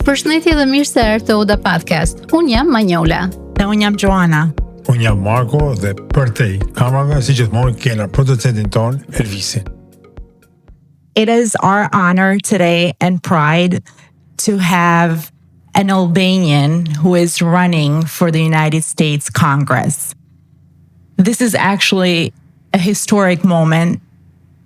Përshëndetje dhe mirë se erdhët te Oda Podcast. Unë jam Manjola. Dhe unë jam Joana. Unë jam Marko dhe për te kamerave si gjithmonë kena producentin ton Elvisin. It is our honor today and pride to have an Albanian who is running for the United States Congress. This is actually a historic moment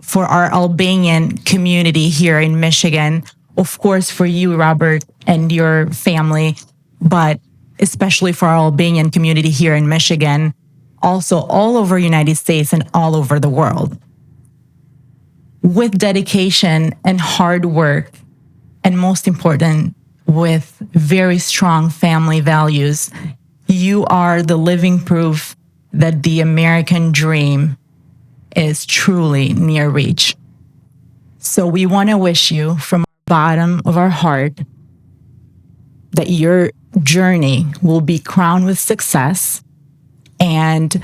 for our Albanian community here in Michigan. Of course, for you, Robert, and your family, but especially for our Albanian community here in Michigan, also all over the United States and all over the world. With dedication and hard work, and most important, with very strong family values, you are the living proof that the American dream is truly near reach. So we want to wish you from the bottom of our heart that your journey will be crowned with success, and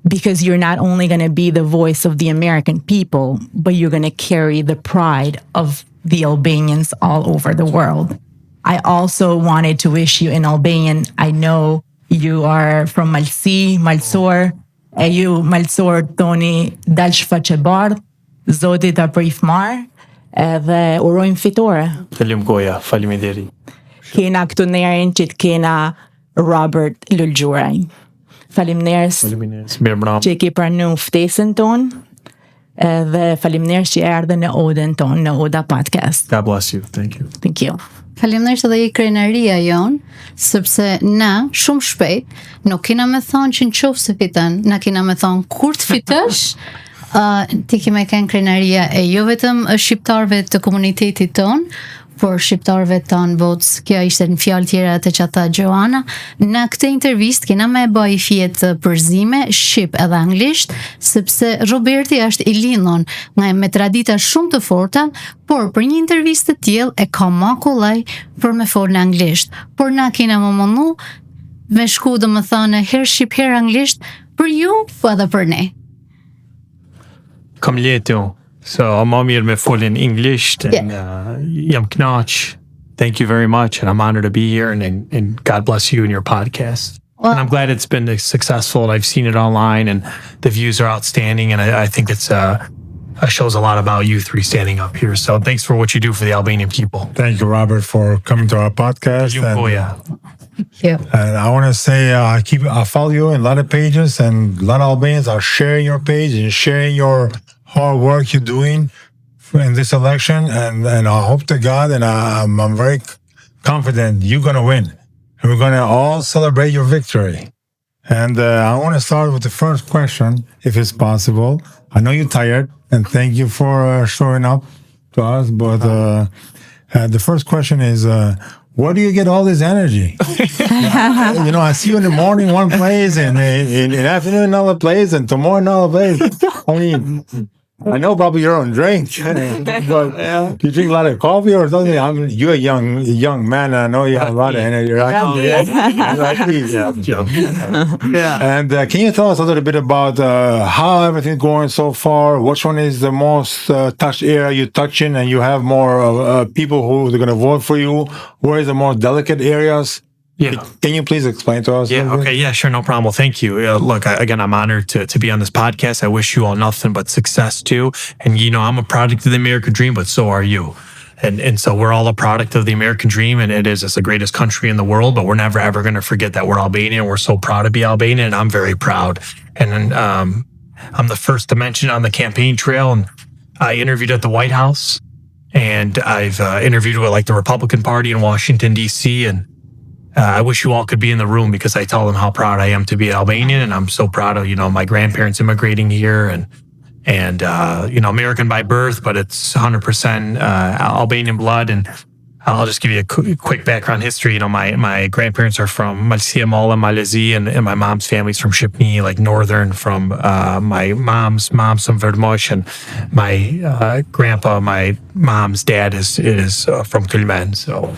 because you're not only going to be the voice of the American people, but you're going to carry the pride of the Albanians all over the world. I also wanted to wish you in Albanian, I know you are from Malsi, Malsor, e ju Malsor toni dal shfaqe bardh, Zoti ta prif marr, edhe urojmë fitore. Falim goja, faleminderit. Kena këtu nerin që të kena Robert Lulgjuraj. Faleminderit Mirëmbrëma. që ke pranuar ftesën tonë, dhe faleminderit që erdhe në Odën tonë, në Oda Podcast. God bless you. Thank you. Thank you. Faleminderit edhe i krenaria jon, sepse na shumë shpejt nuk kena me thonë që në qoftë se fiton, na kena me thonë kur të fitosh. Ti ke me kanë krenaria e jo vetëm shqiptarëve të komunitetit ton, por shqiptarëve ton votes. Kjo ishte në fjalë tjera të që tha Joana. Në këtë intervistë kena me bëj fjet përzime shqip edhe anglisht, sepse Roberti është i lindur me tradita shumë të forta, por për një intervistë të tillë e ka më kollaj për me folë në anglisht. Por na kena më mundu me shku domethënë herë shqip herë anglisht për ju, po edhe për ne. Kom letu. So I'm here me full in English and jam knach. Thank you very much, and I'm honored to be here, and God bless you and your podcast. Well, and I'm glad it's been successful. I've seen it online, and the views are outstanding, and I think it's shows a lot about you three standing up here. So thanks for what you do for the Albanian people. Thank you, Robert, for coming to our podcast. Thank you. And I want to say I follow you in a lot of pages, and a lot of Albanians are sharing your page and sharing your hard work you're doing in this election, and I hope to God, and I'm very confident you're going to win. And we're going to all celebrate your victory. And I want to start with the first question, if it's possible. I know you're tired, and thank you for showing up to us, but the first question is, where do you get all this energy? I see you in the morning one place, and in the afternoon another place, and tomorrow another place. I mean, I know probably your own drink, but do you drink a lot of coffee or something? I mean, you're a young man, and I know you have a lot of energy, right? And can you tell us a little bit about how everything's going so far? Which one is the most touched area you're touching, and you have more people who are going to vote for you? Where is the more delicate areas? Yeah. Can you please explain to us? Yeah, okay, yeah, sure, no problem. Well, thank you. Look, again, I'm honored to be on this podcast. I wish you all nothing but success, too. And, I'm a product of the American dream, but so are you. And so we're all a product of the American dream, and it's the greatest country in the world, but we're never, ever going to forget that we're Albanian. We're so proud to be Albanian, and I'm very proud. And I'm the first to mention on the campaign trail, and I interviewed at the White House, and I've interviewed with, the Republican Party in Washington, D.C., and I wish you all could be in the room, because I tell them how proud I am to be Albanian, and I'm so proud of, my grandparents immigrating here, and American by birth, but it's 100% Albanian blood. And I'll just give you a quick background history. My grandparents are from Malsia, Malaysia, and my mom's family's from Shqipni, northern, from my mom's from Vermosh, and my grandpa, my mom's dad is from Kongresmen, so...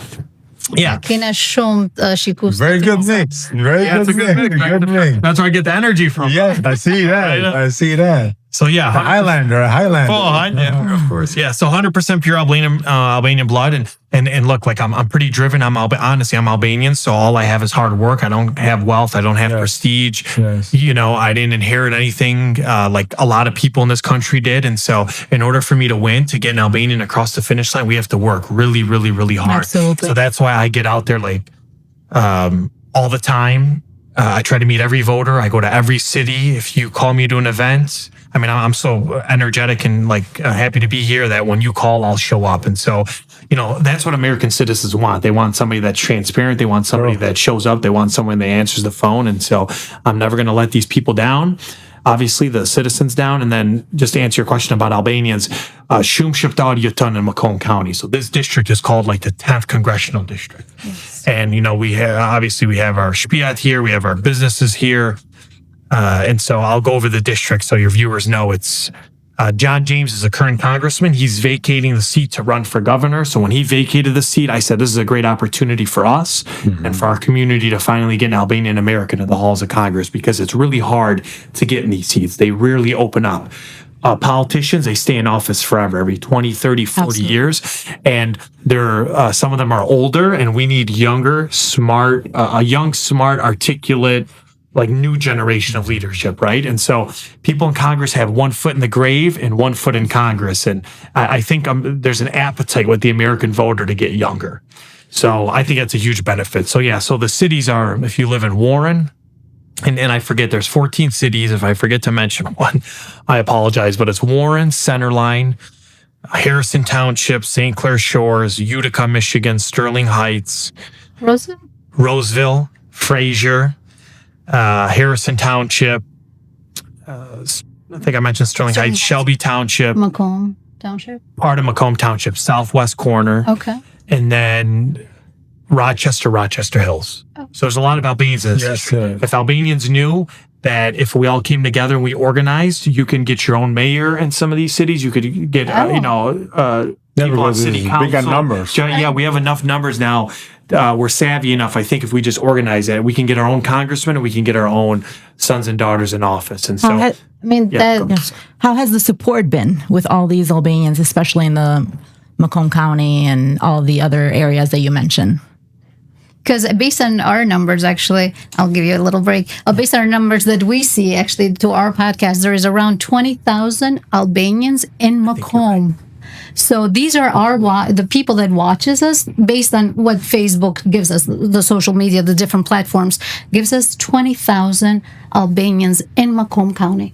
Yeah. Kena shumë shikus. Very good mix. Very good mix. That's where I get the energy from. Yeah, I see that. I see that. So yeah, Highlander. Oh, yeah, of course. Yeah, so 100% pure Albanian blood, and And look, like I'm pretty driven. Honestly, I'm Albanian, so all I have is hard work. I don't have wealth. I don't have prestige. Yes. You know, I didn't inherit anything like a lot of people in this country did. And so in order for me to win, to get an Albanian across the finish line, we have to work really, really, really hard. Absolutely. So that's why I get out there like all the time. I try to meet every voter. I go to every city. If you call me to an event, I mean, I'm so energetic and like happy to be here that when you call, I'll show up. And so, you know, that's what American citizens want. They want somebody that's transparent. They want somebody that shows up. They want someone that answers the phone. And so I'm never going to let these people down. Obviously, the citizens down. And then just to answer your question about Albanians, Shumë Shqiptar jeton in Macomb County. So this district is called like the 10th Congressional District. Yes. And, you know, we have our shpiat here. We have our businesses here. And so I'll go over the district so your viewers know it's John James is a current congressman. He's vacating the seat to run for governor. So when he vacated the seat, I said, this is a great opportunity for us and for our community to finally get an Albanian American in the halls of Congress, because it's really hard to get in these seats. They rarely open up. Politicians, they stay in office forever, every 20, 30, 40 Absolutely. years. And they're some of them are older, and we need younger, smart, articulate, like new generation of leadership, right? And so people in Congress have one foot in the grave and one foot in Congress. And I think there's an appetite with the American voter to get younger. So I think that's a huge benefit. So yeah, so the cities are, if you live in Warren, and I forget, there's 14 cities. If I forget to mention one, I apologize, but it's Warren, Centerline, Harrison Township, St. Clair Shores, Utica, Michigan, Sterling Heights, Roseville, Fraser, Harrison Township, I think I mentioned Sterling Heights, Shelby Township, Macomb Township, part of Macomb Township, southwest corner, okay, and then Rochester Hills. Oh. So there's a lot of Albanians in this district. If Albanians knew that if we all came together and we organized, you can get your own mayor in some of these cities. You could get, people on city council. Big numbers. Yeah, we have enough numbers now. We're savvy enough. I think if we just organize it, we can get our own congressman and we can get our own sons and daughters in office. And so, how has the support been with all these Albanians, especially in the Macomb County and all the other areas that you mentioned? Because based on our numbers, actually, I'll give you a little break. Based on our numbers that we see, actually, to our podcast, there is around 20,000 Albanians in Macomb. So these are the people that watches us based on what Facebook gives us, the social media, the different platforms, gives us 20,000 Albanians in Macomb County.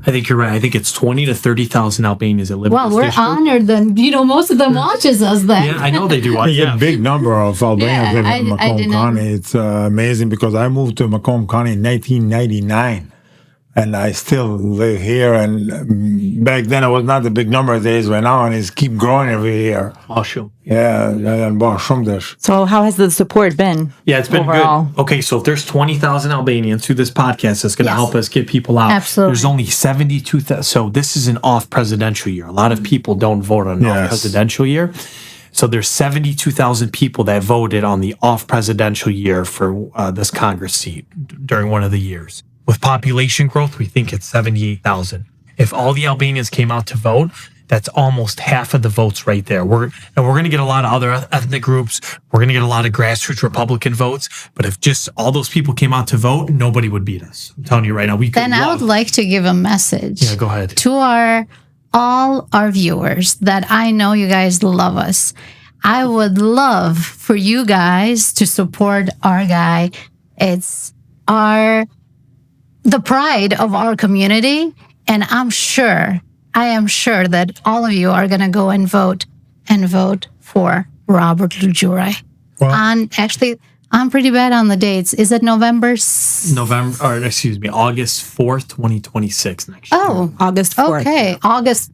I think you're right. I think it's 20 to 30,000 Albanians that live in this Well, we're district. honored that, most of them watches us then. Yeah, I know they do. There's a big number of Albanians Yeah, living in I Macomb didn't- County. It's amazing because I moved to Macomb County in 1999. And I still live here. And back then, it was not a big number as it is right now. And it's keep growing every year. Awesome. Yeah, and shumë. So how has the support been? Yeah, it's been overall? good. Okay, so if there's 20,000 Albanians through this podcast, that's going to Yes. help us get people out. Absolutely. There's only 72,000. So this is an off presidential year. A lot of people don't vote on an off presidential year. So there's 72,000 people that voted on the off presidential year for this Congress seat during one of the years. With population growth, we think it's 78,000. If all the Albanians came out to vote, that's almost half of the votes right there. We're going to get a lot of other ethnic groups. We're going to get a lot of grassroots Republican votes. But if just all those people came out to vote, nobody would beat us. I'm telling you right now. Then I would like to give a message. Yeah, go ahead. To all our viewers that I know you guys love us. I would love for you guys to support our guy. It's the pride of our community. And I am sure that all of you are going to go and vote for Robert Lulgjuraj. Well, And actually, I'm pretty bad on the dates. Is it August 4th, 2026 next year. Oh, August 4th. okay. August.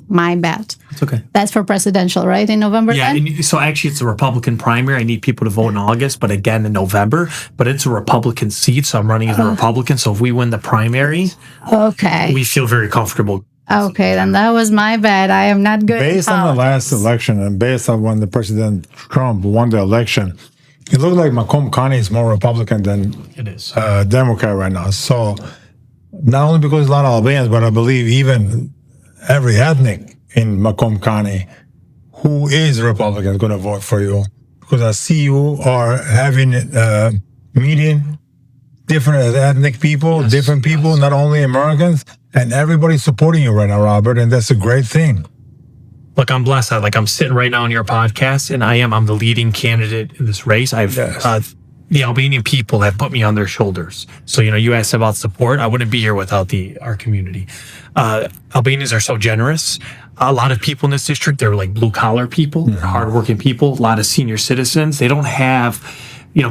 My bad. It's okay. That's for presidential, right? In November? Yeah, then? and so actually it's a Republican primary. I need people to vote in August, but again in November. But it's a Republican seat, so I'm running as a Republican. So if we win the primary, Okay. we feel very comfortable. Okay, then that was my bad. I am not good. based on the last election and based on when the President Trump won the election, it looked like Macomb County is more Republican than It is. Democrat right now. So not only because a lot of Albanians, but I believe even every ethnic in Macomb County who is Republican going to vote for you, because I see you are having meeting different ethnic people, different people, not only Americans, and everybody's supporting you right now, Robert, and that's a great thing. Look, I'm blessed. I'm sitting right now on your podcast, and I'm the leading candidate in this race. The Albanian people have put me on their shoulders. So, you asked about support. I wouldn't be here without our community. Albanians are so generous. A lot of people in this district, they're like blue collar people, they're hardworking people, a lot of senior citizens. They don't have,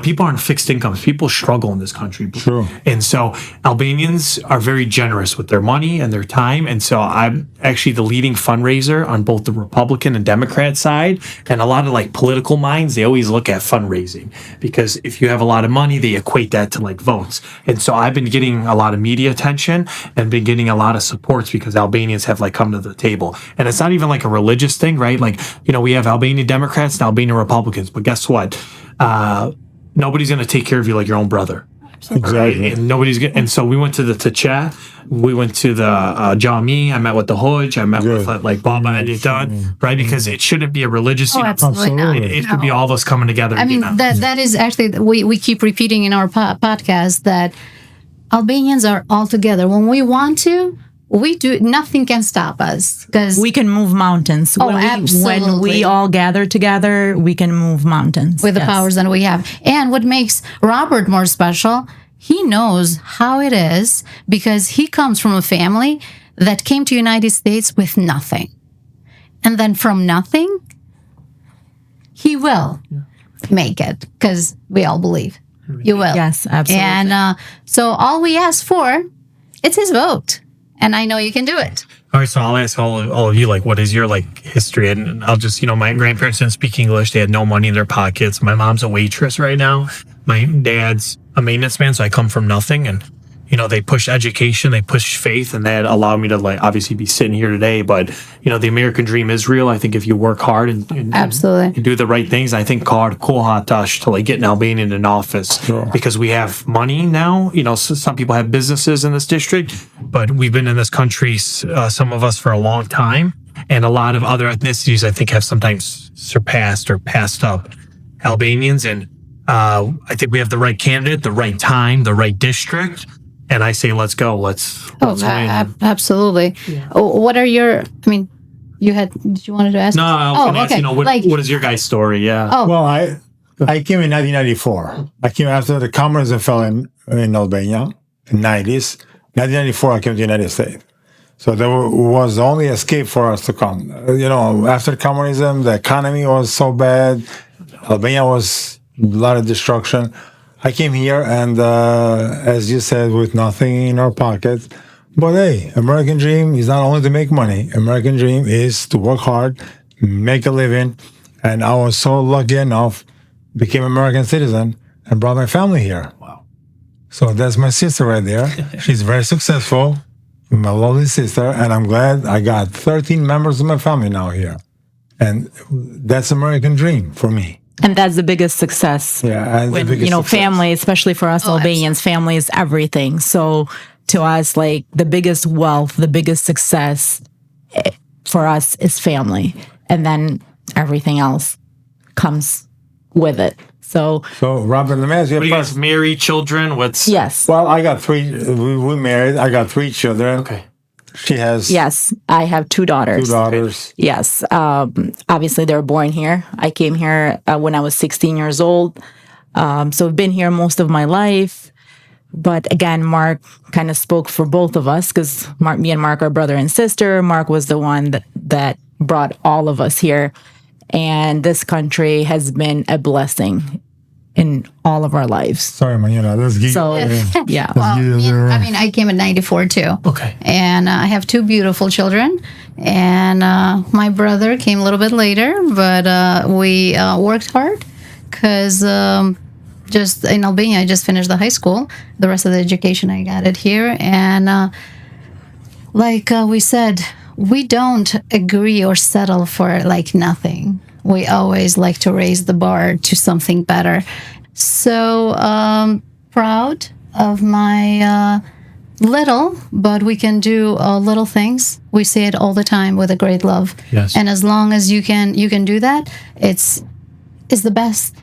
people aren't fixed incomes. People struggle in this country. True. And so Albanians are very generous with their money and their time. And so I'm actually the leading fundraiser on both the Republican and Democrat side. And a lot of political minds, they always look at fundraising, because if you have a lot of money, they equate that to votes. And so I've been getting a lot of media attention and been getting a lot of supports because Albanians have come to the table. And it's not even a religious thing, right? We have Albanian Democrats and Albanian Republicans, but guess what? Nobody's going to take care of you like your own brother. Exactly. Right? And and so we went to the Teche, we went to the Jami, I met with the Hoj, I met with Baba Editan, right? Because it shouldn't be a religious. Absolutely not. It should be all of us coming together. I mean, that is actually, we keep repeating in our podcast that Albanians are all together. When we want to, we do. Nothing can stop us, because We can move mountains. absolutely. When we all gather together, we can move mountains. with the powers that we have. And what makes Robert more special, he knows how it is, because he comes from a family that came to United States with nothing. And then from nothing, he will make it, because we all believe you will. Yes, absolutely. And so all we ask for, it's his vote. And I know you can do it. All right, so I'll ask all of you, what is your history? And I'll just, my grandparents didn't speak English. They had no money in their pockets. My mom's a waitress right now. My dad's a maintenance man, so I come from nothing. And they push education, they push faith, and that allowed me to obviously be sitting here today. But the American dream is real. I think if you work hard and Absolutely. and do the right things, I think called Kohatash to get an Albanian in office, because we have money now. So some people have businesses in this district, but we've been in this country, some of us, for a long time, and a lot of other ethnicities I think have sometimes surpassed or passed up Albanians. And I think we have the right candidate, the right time, the right district. And I say, let's go. Let's win. Absolutely. Yeah. What are your? I mean, did you wanted to ask? No, I was going to ask. What is your guys' story? Yeah. Oh. Well, I came in 1994. I came after the communism fell in Albania in 90s. 1994, I came to the United States. So there was only escape for us to come. After communism, the economy was so bad. Albania was a lot of destruction. I came here, and as you said, with nothing in our pockets. But hey, American dream is not only to make money. American dream is to work hard, make a living. And I was so lucky enough, became American citizen, and brought my family here. Wow. So that's my sister right there. She's very successful, my lovely sister, and I'm glad I got 13 members of my family now here. And that's American dream for me. And that's the biggest success. Yeah, and when, the biggest success. Family, especially for us Albanians, family is everything. So to us, the biggest wealth, the biggest success for us is family. And then everything else comes with it. So Robert, let me ask you What a do you guys question. marry, children? What's yes. Well, I got three. We married. I got 3 children. Okay. She has Yes, I have 2 daughters. 2 daughters. Yes. Obviously, they were born here. I came here when I was 16 years old. So I've been here most of my life. But again, Mark kind of spoke for both of us, because me and Mark are brother and sister. Mark was the one that brought all of us here. And this country has been a blessing in all of our lives. Sorry, man. Let's get. So, yeah. Well, I came in 94 too. Okay. And I have 2 beautiful children. And my brother came a little bit later, but we worked hard, because just in Albania, I just finished the high school. The rest of the education, I got it here. And we said, we don't agree or settle for nothing. We always like to raise the bar to something better. So proud of my little, but we can do little things. We say it all the time with a great love. Yes. And as long as you can do that, it's the best.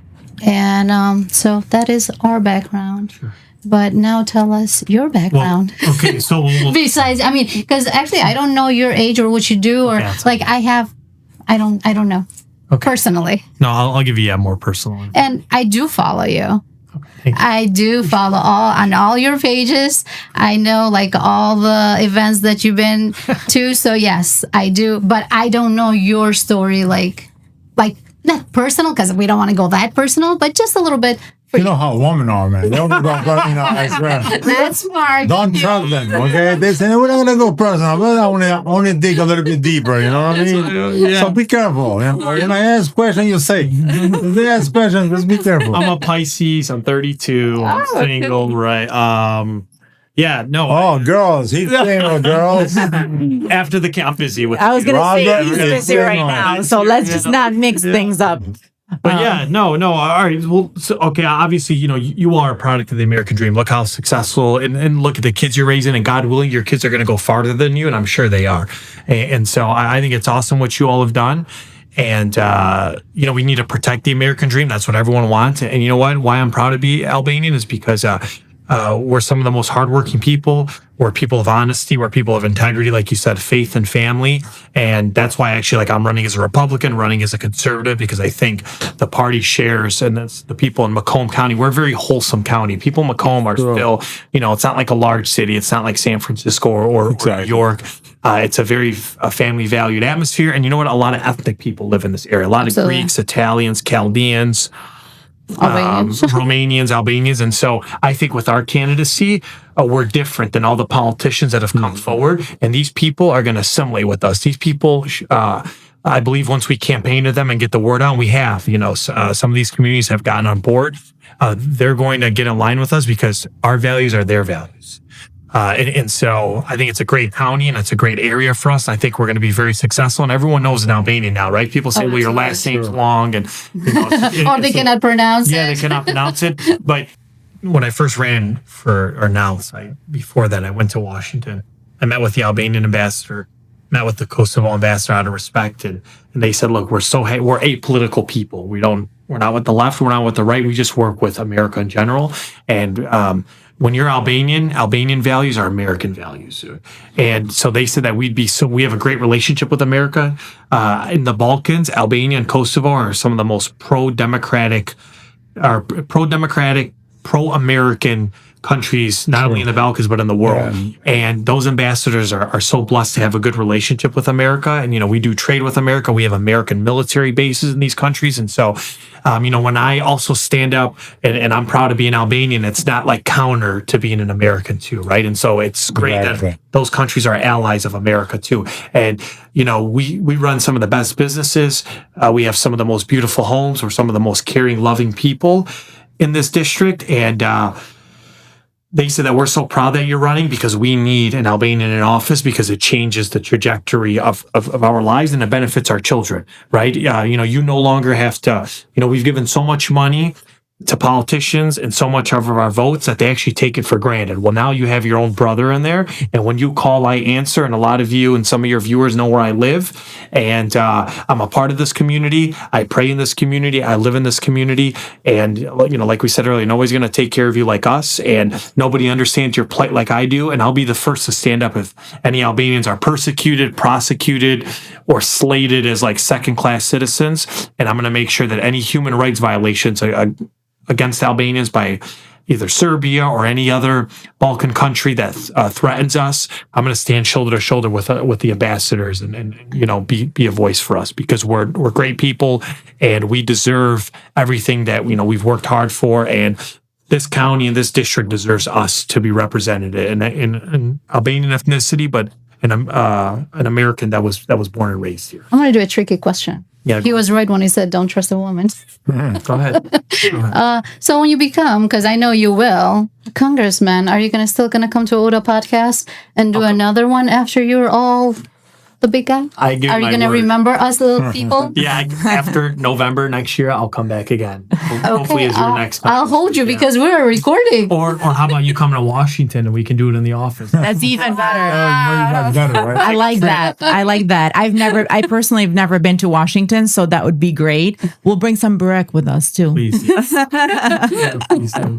And so that is our background. Sure. But now tell us your background. Well, okay, so Besides, I mean, because actually I don't know your age or what you do, or like I don't know personally. No, I'll give you a more personal one. And I do follow you. Thank you. I do follow all your pages. I know like all the events that you've been to. So yes, I do. But I don't know your story like not personal, because we don't want to go that personal, but just a little bit. You know how women are, man. They don't go personal. I swear. That's smart. Don't trust them, okay? They say, we're not going to go personal, but I want to dig a little bit deeper, you know what I mean? Yeah. So be careful. You know? When I ask question, you say. If they ask question, just be careful. I'm a Pisces. I'm 32. I'm single, right? Yeah, no. Oh, girls. He's single, girls. After the I'm busy with. I was going to say Robert he's is busy right single. now, so let's just not mix things up. But yeah, no. All right. Well, so, okay. Obviously, you are a product of the American dream. Look how successful, and look at the kids you're raising. And God willing, your kids are going to go farther than you, and I'm sure they are. And so I think it's awesome what you all have done. And we need to protect the American dream. That's what everyone wants. And you know what? Why I'm proud to be Albanian is because we're some of the most hardworking people. We're people of honesty. We're people of integrity, like you said, faith and family. And that's why actually, I'm running as a Republican, running as a conservative, because I think the party shares, and that's the people in Macomb County. We're a very wholesome county. People in Macomb are still, it's not like a large city. It's not like San Francisco or New York. It's a very family valued atmosphere. And you know what? A lot of ethnic people live in this area. A lot of Greeks, Italians, Chaldeans, Romanians, Albanians. And so I think with our candidacy, we're different than all the politicians that have come forward. And these people are going to assimilate with us. These people, I believe once we campaign to them and get the word out, we have, some of these communities have gotten on board. They're going to get in line with us because our values are their values. And so I think it's a great county and it's a great area for us. I think we're going to be very successful, and everyone knows in Albania now, right? People say, well, your last name's long, and or they cannot pronounce it. Yeah, they cannot pronounce it. But when I first ran before that, I went to Washington. I met with the Albanian ambassador, met with the Kosovo ambassador out of respect, and they said, look, we're apolitical people. We're not with the left, we're not with the right. We just work with America in general. And when you're Albanian values are American values. And so they said that we have a great relationship with America. In the Balkans, Albania and Kosovo are some of the most pro-democratic, pro-American countries, not only in the Balkans, but in the world. Yeah. And those ambassadors are so blessed to have a good relationship with America. And, we do trade with America. We have American military bases in these countries. And so, when I also stand up and I'm proud to be an Albanian, it's not like counter to being an American too, right? And so it's great that those countries are allies of America too. And, we run some of the best businesses. We have some of the most beautiful homes. We're some of the most caring, loving people in this district. And, they said that we're so proud that you're running because we need an Albanian in office because it changes the trajectory of our lives and it benefits our children, right? You no longer have to, we've given so much money to politicians and so much of our votes that they actually take it for granted. Well, now you have your own brother in there, and when you call, I answer, and a lot of you and some of your viewers know where I live, and I'm a part of this community. I pray in this community. I live in this community, and like we said earlier, nobody's going to take care of you like us, and nobody understands your plight like I do, and I'll be the first to stand up if any Albanians are persecuted, prosecuted, or slated as like second-class citizens, and I'm going to make sure that any human rights violations against Albanians by either Serbia or any other Balkan country that threatens us, I'm going to stand shoulder to shoulder with the ambassadors and be a voice for us because we're great people and we deserve everything that we've worked hard for, and this county and this district deserves us to be represented in Albanian ethnicity, but an American that was born and raised here. I'm going to do a tricky question. Yeah, he was right when he said, don't trust a woman. Go ahead. So when you become, because I know you will, Congressman, are you still going to come to Oda podcast and do another one after you're all the big guy? I give Are you my going to word. remember us little people? Yeah, after November next year, I'll come back again. Hopefully, as your next. I'll hold you because we're recording. Or how about you come to Washington and we can do it in the office? That's even better. Better, right? I like that. I like that. I personally have never been to Washington, so that would be great. We'll bring some burek with us too. Please. Yeah, please do.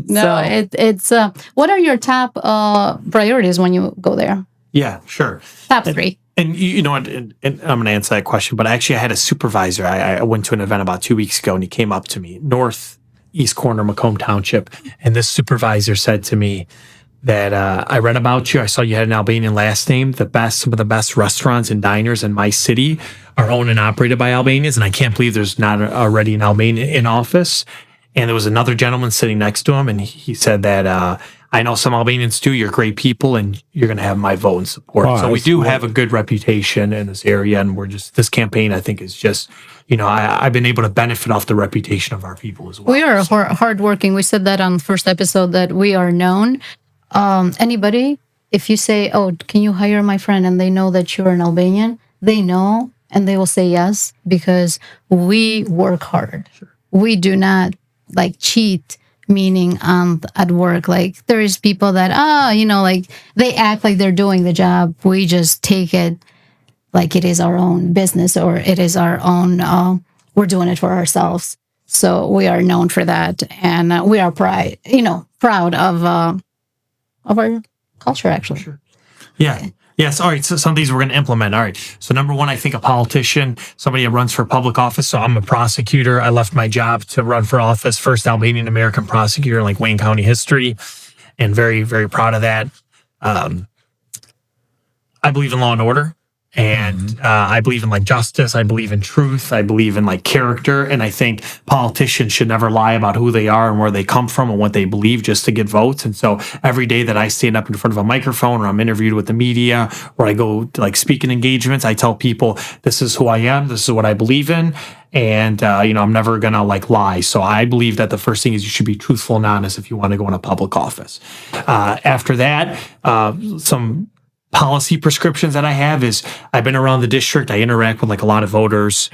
No, it's what are your top priorities when you go there? Yeah, sure. Top three. And you know what? And I'm going to answer that question. But actually, I had a supervisor. I went to an event about 2 weeks ago, and he came up to me, northeast corner, Macomb Township, and this supervisor said to me that I read about you. I saw you had an Albanian last name. Some of the best restaurants and diners in my city are owned and operated by Albanians, and I can't believe there's not already an Albanian in office. And there was another gentleman sitting next to him, and he said that I know some Albanians too. You're great people, and you're going to have my vote and support. Oh, so we do have a good reputation in this area, and this campaign, I think, is just, I've been able to benefit off the reputation of our people as well. We are hardworking. We said that on the first episode that we are known. Anybody, if you say, "Oh, can you hire my friend?" and they know that you're an Albanian, they know and they will say yes because we work hard. Sure. We do not cheat. Meaning at work, there is people that they act like they're doing the job. We just take it like it is our own business or it is our own. We're doing it for ourselves. So we are known for that, and we are proud of our culture. Actually, Sure. Yeah. Yes. All right. So some of these we're going to implement. All right. So number one, I think a politician, somebody that runs for public office. So I'm a prosecutor. I left my job to run for office, first Albanian American prosecutor in Wayne County history, and very, very proud of that. I believe in law and order. And I believe in justice. I believe in truth. I believe in character. And I think politicians should never lie about who they are and where they come from and what they believe just to get votes. And so every day that I stand up in front of a microphone or I'm interviewed with the media or I go to speaking engagements, I tell people this is who I am. This is what I believe in. And, I'm never going to lie. So I believe that the first thing is you should be truthful and honest if you want to go into public office. After that, some policy prescriptions that I have is I've been around the district. I interact with a lot of voters.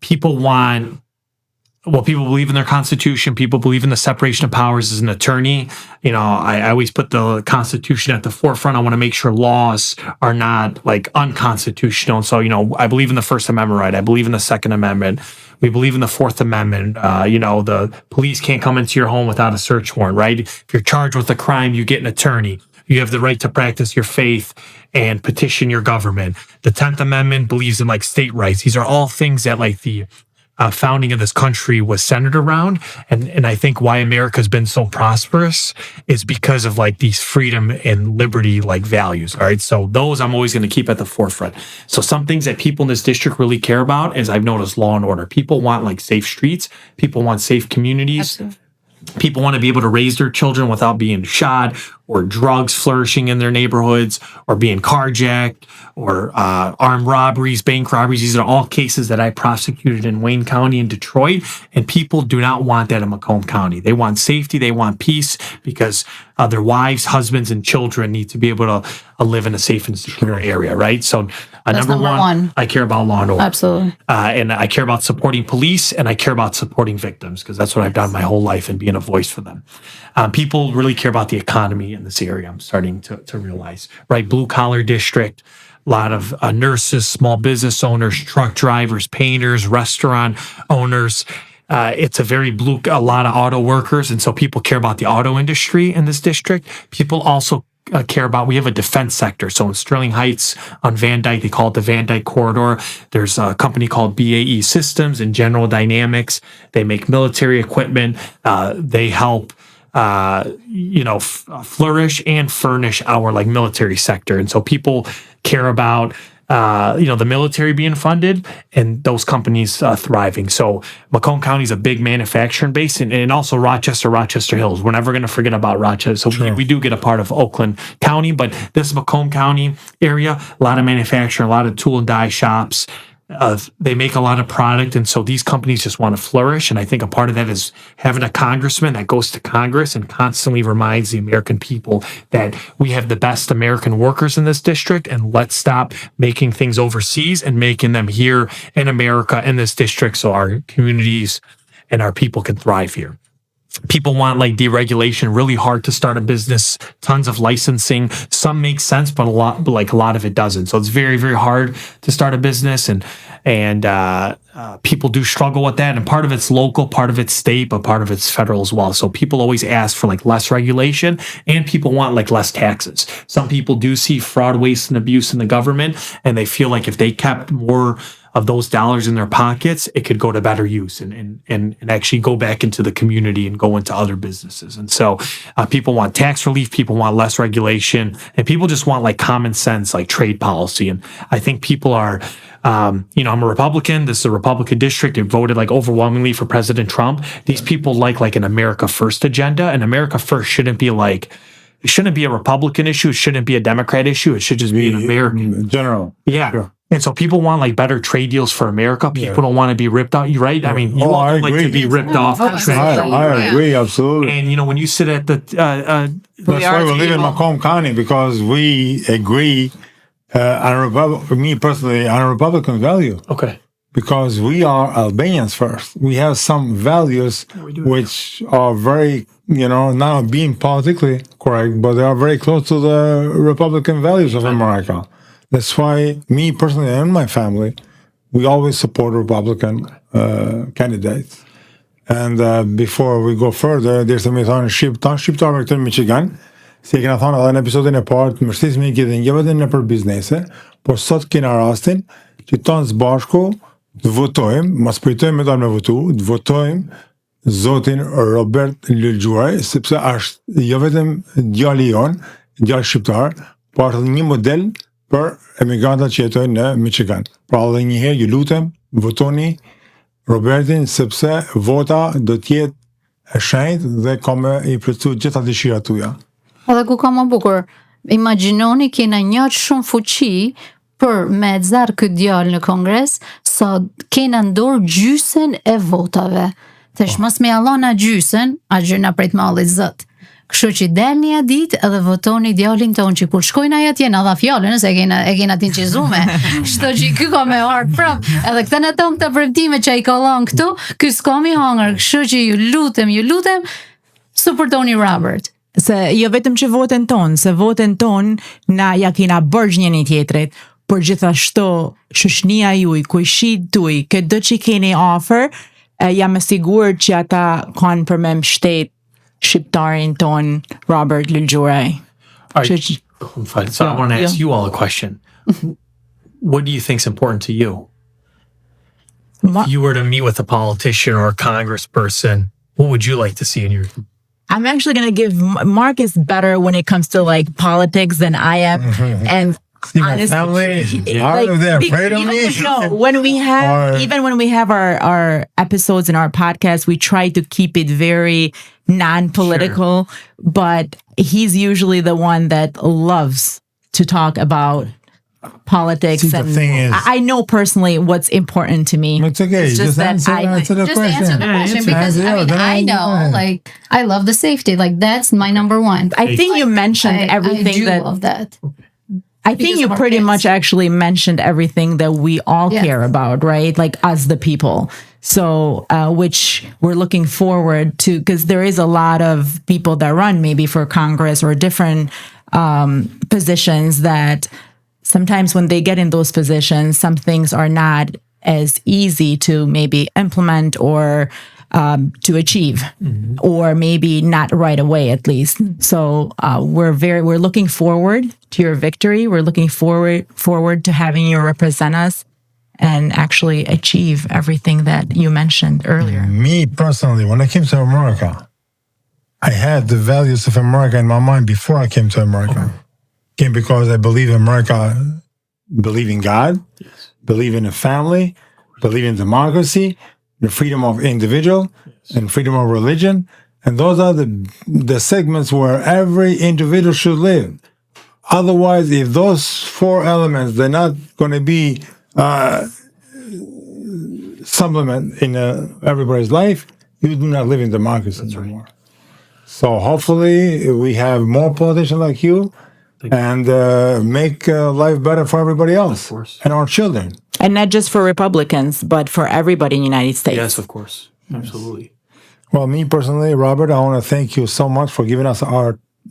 People believe in their constitution. People believe in the separation of powers. As an attorney, I always put the Constitution at the forefront. I want to make sure laws are not unconstitutional. And so, I believe in the First Amendment right. I believe in the Second Amendment. We believe in the Fourth Amendment. The police can't come into your home without a search warrant, right? If you're charged with a crime, you get an attorney. You have the right to practice your faith and petition your government. The 10th Amendment believes in state rights. These are all things that the founding of this country was centered around. And I think why America's been so prosperous is because of these freedom and liberty values. All right. So those I'm always going to keep at the forefront. So some things that people in this district really care about is I've noticed law and order. People want safe streets. People want safe communities. Absolutely. People want to be able to raise their children without being shot or drugs flourishing in their neighborhoods or being carjacked or armed robberies, bank robberies. These are all cases that I prosecuted in Wayne County and Detroit. And people do not want that in Macomb County. They want safety. They want peace because their wives, husbands, and children need to be able to live in a safe and secure area, right? So number one, I care about law and order. Absolutely. And I care about supporting police and I care about supporting victims because that's what I've done my whole life and being a voice for them. People really care about the economy in this area. I'm starting to realize, right? Blue collar district, a lot of nurses, small business owners, truck drivers, painters, restaurant owners. It's a lot of auto workers. And so people care about the auto industry in this district. People also care about, we have a defense sector. So in Sterling Heights on Van Dyke, they call it the Van Dyke Corridor. There's a company called BAE Systems and General Dynamics. They make military equipment. They help flourish and furnish our military sector. And so people care about the military being funded and those companies thriving. So Macomb County is a big manufacturing base and also Rochester Hills. We're never going to forget about Rochester. So we do get a part of Oakland County, but this Macomb County area, a lot of manufacturing, a lot of tool and die shops. they make a lot of product, and so these companies just want to flourish. And I think a part of that is having a congressman that goes to Congress and constantly reminds the American people that we have the best American workers in this district, and let's stop making things overseas and making them here in America in this district so our communities and our people can thrive here. People want like deregulation, really hard to start a business, tons of licensing. Some make sense, but a lot of it doesn't. So it's very, very hard to start a business, and people do struggle with that. And part of it's local, part of it's state, but part of it's federal as well. So people always ask for like less regulation, and people want like less taxes. Some people do see fraud, waste, and abuse in the government, and they feel like if they kept more of those dollars in their pockets, it could go to better use and actually go back into the community and go into other businesses. And so people want tax relief, people want less regulation, and people just want like common sense, like trade policy. And I think people are, I'm a Republican. This is a Republican district. It voted like overwhelmingly for President Trump. These people like an America First agenda, and America First shouldn't be a Republican issue. It shouldn't be a Democrat issue. It should just be an American. General. Yeah. Sure. And so people want like better trade deals for America. People don't want to be ripped off, right? I mean, you want like to be ripped off. I agree, absolutely. And when you sit at the that's why we live in Macomb County, because we agree for me personally, on a Republican value. Okay. Because we are Albanians first. We have some values which are very, not being politically correct, but they are very close to the Republican values of America. That's why me personally and my family, we always support Republican candidates. And before we go further, there's a myth on Shqiptar me këtë në Michigan, si e kena thonë edhe në episodin e parë, të mbështetemi që jo vetëm nëpër biznese, por sot kena rastin që tonë së bashku të votojmë, mos pritojmë me dalë me votu, të votojmë zotin Robert Lulgjuraj, sepse është jo vetëm djali jon, djali shqiptar, por është një model për emigrantat që jetojnë në Michigan. Pra edhe një herë ju lutem, votoni Robertin, sepse vota do t'jetë e shenjtë dhe ka me i plotësu gjitha dëshirat tuaja. Edhe ku ka më bukur, imagjinoni kena një shumë fuqi për me zarë këtë djalë në Kongres, sa kena ndorë gjysën e votave. Tesh mos me allona gjysën, a gjyna prej të mallit zot. Kështu që delni a ditë edhe votoni djalin tonë që kur shkojnë atje na dha fjalën, nëse e kena tinqizume. Kështu që ky ka me ardh prap. Edhe këtë në tonë këta premtime që ai ka lënë këtu, ky s'ka mi hangër. Kështu që ju lutem, supportoni Robert. Se jo vetëm që votën tonë, se votën tonë na ja kena bërgjë njëri tjetrit, por gjithashtu shoqënia juaj, kujshit tuaj, këtë që keni offer, jam e sigurt që ata kanë për me mbështet shqiptarin ton Robert Lulgjuraj. So I want to ask you all a question. What do you think is important to you? If you were to meet with a politician or a congressperson, what would you like to see in your... I'm actually going to give Mark is better when it comes to like politics than I am. And honestly, they're afraid of me. When we have our episodes and our podcasts, we try to keep it very non-political, but he's usually the one that loves to talk about politics. See, and the thing is, I know personally what's important to me. It's okay. It's just that answer the question because I know, like, I love the safety. Like, that's my number one. I think you mentioned everything I love that. I think you pretty much actually mentioned everything that we all care about, right? Like us, the people. So, which we're looking forward to, because there is a lot of people that run maybe for Congress or different positions that sometimes when they get in those positions, some things are not as easy to maybe implement or to achieve, or maybe not right away at least. So we're looking forward to your victory. We're looking forward to having you represent us and actually achieve everything that you mentioned earlier. Me personally, when I came to America, I had the values of America in my mind before I came to America. Came because I believe America, believe in God, believe in a family, believe in democracy, the freedom of individual, and freedom of religion. And those are the segments where every individual should live. Otherwise, if those four elements, they're not going to be supplement in everybody's life, you do not live in democracy anymore. So hopefully we have more politicians like you and make life better for everybody else and our children. And not just for Republicans, but for everybody in the United States. Yes, of course. Absolutely. Well, me personally, Robert, I want to thank you so much for giving us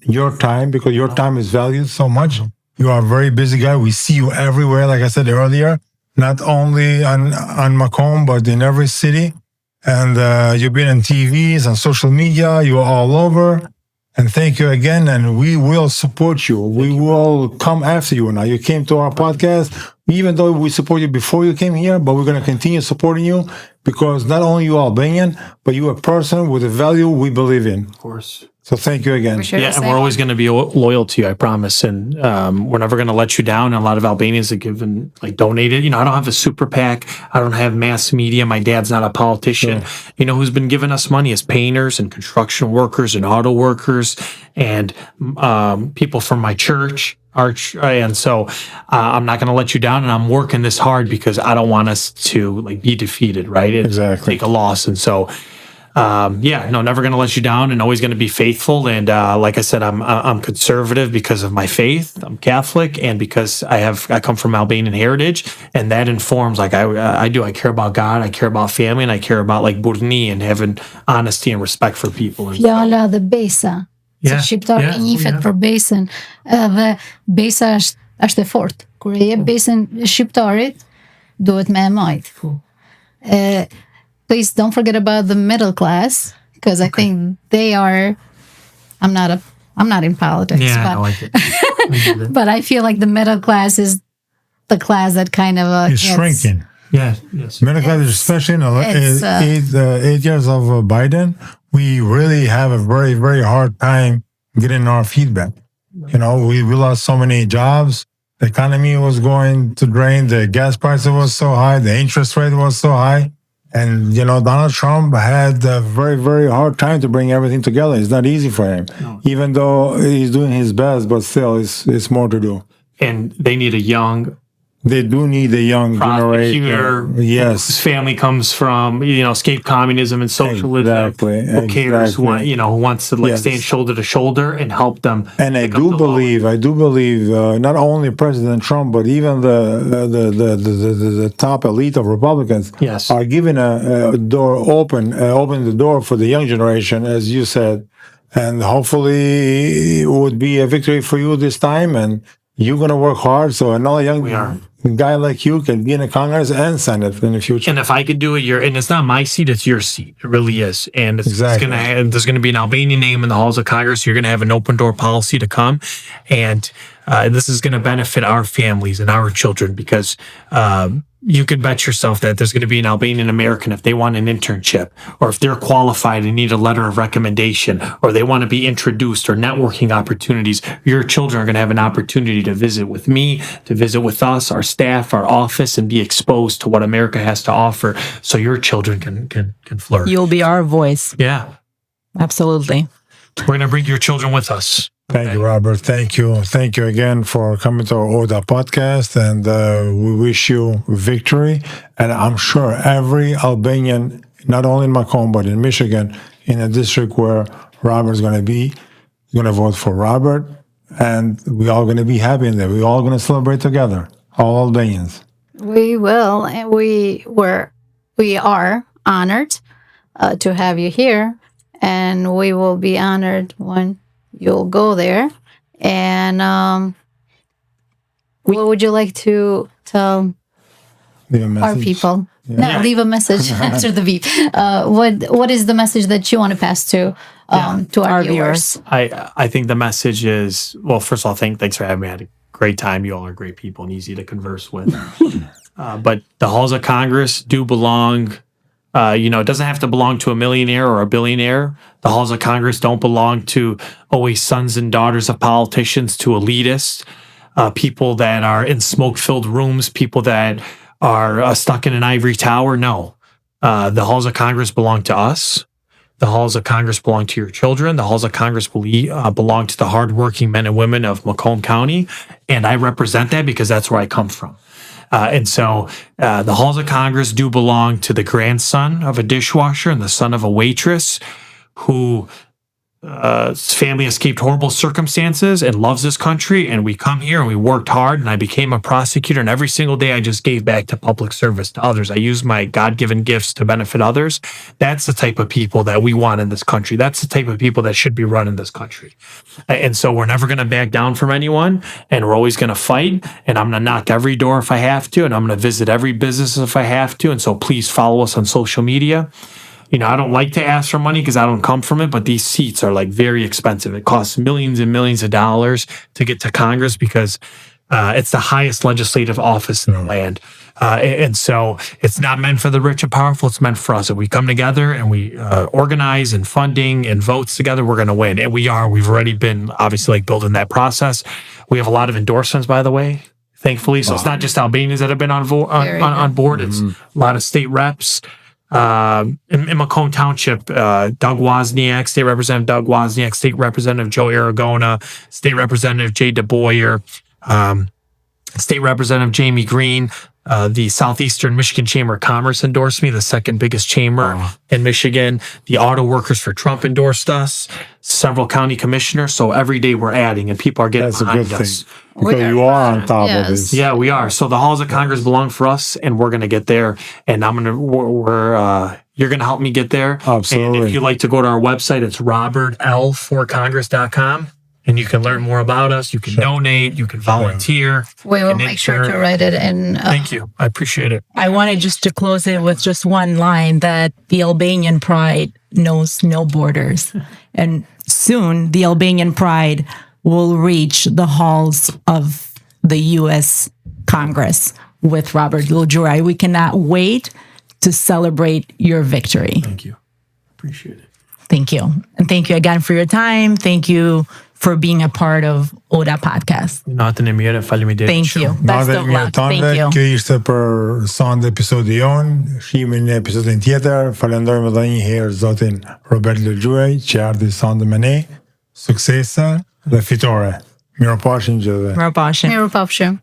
your time, because your time is valued so much. You are a very busy guy. We see you everywhere, like I said earlier, not only on Macomb, but in every city. And you've been on TVs and social media. You're all over. And thank you again. And we will support you. We will come after you now. You came to our podcast, even though we support you before you came here, but we're going to continue supporting you, because not only you Albanian, but you're a person with a value we believe in. Of course. So thank you again. Yeah, and we're always going to be loyal to you, I promise. And we're never going to let you down. And a lot of Albanians have given, donated. I don't have a super PAC. I don't have mass media. My dad's not a politician. Sure. Who's been giving us money is painters and construction workers and auto workers and people from my church. And so I'm not going to let you down, and I'm working this hard because I don't want us to be defeated, right? Exactly. Take a loss. And so never going to let you down, and always going to be faithful. And like I said, I'm conservative because of my faith. I'm Catholic, and because I come from Albanian heritage, and that informs I do. I care about God, I care about family, and I care about burni and having honesty and respect for people. Fjala dhe besa. Se shqiptar njihet për besën, dhe besa është e fortë. Kur e jep besën shqiptarit, duhet me e majt. Please don't forget about the middle class, because I think they are. I'm not in politics, but but I feel like the middle class is the class that kind of is shrinking. Yes. Middle class, especially in 8 years of Biden, we really have a very, very hard time getting our feedback. We lost so many jobs. The economy was going to drain. The gas prices was so high. The interest rate was so high. And, Donald Trump had a very, very hard time to bring everything together. It's not easy for him, even though he's doing his best, but still it's more to do. And they need They do need a young generation. Yes. Whose family comes from, escape communism and socialism. Exactly. Who cares, who wants to stand shoulder to shoulder and help them. And I do believe, not only President Trump, but even the top elite of Republicans are giving a door open the door for the young generation, as you said. And hopefully it would be a victory for you this time. And you're going to work hard, so another young guy like you can be in the Congress and Senate in the future. And if I could do it, and it's not my seat, it's your seat. It really is. And there's going to be an Albanian name in the halls of Congress. You're going to have an open door policy to come. And this is going to benefit our families and our children, because you can bet yourself that there's going to be an Albanian American, if they want an internship, or if they're qualified and need a letter of recommendation, or they want to be introduced, or networking opportunities, your children are going to have an opportunity to visit with me, to visit with us, our staff, our office, and be exposed to what America has to offer, so your children can flourish. You'll be our voice. Yeah. Absolutely. We're going to bring your children with us. Thank you, Robert. Thank you. Thank you again for coming to our ODA podcast, and we wish you victory. And I'm sure every Albanian, not only in Macomb, but in Michigan, in a district where Robert's going to be, going to vote for Robert, and we're all going to be happy in there. We're all going to celebrate together, all Albanians. We will, and we are honored to have you here, and we will be honored when you'll go there. And what would you like to tell our people? No, leave a message after the beep. What is the message that you want to pass to our viewers? I think the message is, well, first of all, thanks for having me. I had a great time. You all are great people and easy to converse with. But the halls of Congress do belong. It doesn't have to belong to a millionaire or a billionaire. The halls of Congress don't belong to always sons and daughters of politicians, to elitists, people that are in smoke-filled rooms, people that are stuck in an ivory tower. No, the halls of Congress belong to us. The halls of Congress belong to your children. The halls of Congress belong to the hardworking men and women of Macomb County. And I represent that because that's where I come from. And so the halls of Congress do belong to the grandson of a dishwasher and the son of a waitress who his family escaped horrible circumstances and loves this country. And we come here and we worked hard, and I became a prosecutor. And every single day I just gave back to public service to others. I used my God-given gifts to benefit others. That's the type of people that we want in this country. That's the type of people that should be running this country. And so we're never going to back down from anyone, and we're always going to fight. And I'm going to knock every door if I have to, and I'm going to visit every business if I have to. And so please follow us on social media. You know, I don't like to ask for money because I don't come from it, but these seats are like very expensive. It costs millions and millions of dollars to get to Congress because it's the highest legislative office in the land. And so it's not meant for the rich and powerful. It's meant for us. If we come together and we organize and funding and votes together, we're going to win. And we are. We've already been obviously like building that process. We have a lot of endorsements, by the way, thankfully. So it's not just Albanians that have been on board. It's a lot of state reps. In Macomb Township, Doug Wozniak, State Representative Doug Wozniak, State Representative Joe Aragona, State Representative Jay DeBoyer, State Representative Jamie Green, the Southeastern Michigan Chamber of Commerce endorsed me, the second biggest chamber in Michigan. The Auto Workers for Trump endorsed us, several county commissioners. So every day we're adding, and people are getting behind us. Because you are on top of this. Yeah, we are. So the halls of Congress belong for us, and we're going to get there. And you're going to help me get there. Absolutely. And if you'd like to go to our website, it's robertl4congress.com. And you can learn more about us. You can donate. You can volunteer. We will make sure to write it in. Thank you. I appreciate it. I wanted just to close it with just one line that the Albanian pride knows no borders. And soon the Albanian pride will reach the halls of the U.S. Congress with Robert Lulgjuraj. We cannot wait to celebrate your victory. Thank you. Appreciate it. Thank you. And thank you again for your time. Thank you for being a part of Oda Podcast. Natën e mirë, faleminderit. Thank you. Best of luck. Thank you. Kjo ishte për sonde episodi jonë. Shimin në episodin tjetër. Falenderojmë edhe një herë zotin Robert Lulgjuraj që ardhi sonde me ne. Suksese dhe fitore. Miropafshim gjithë. Miropafshim. Miropafshim.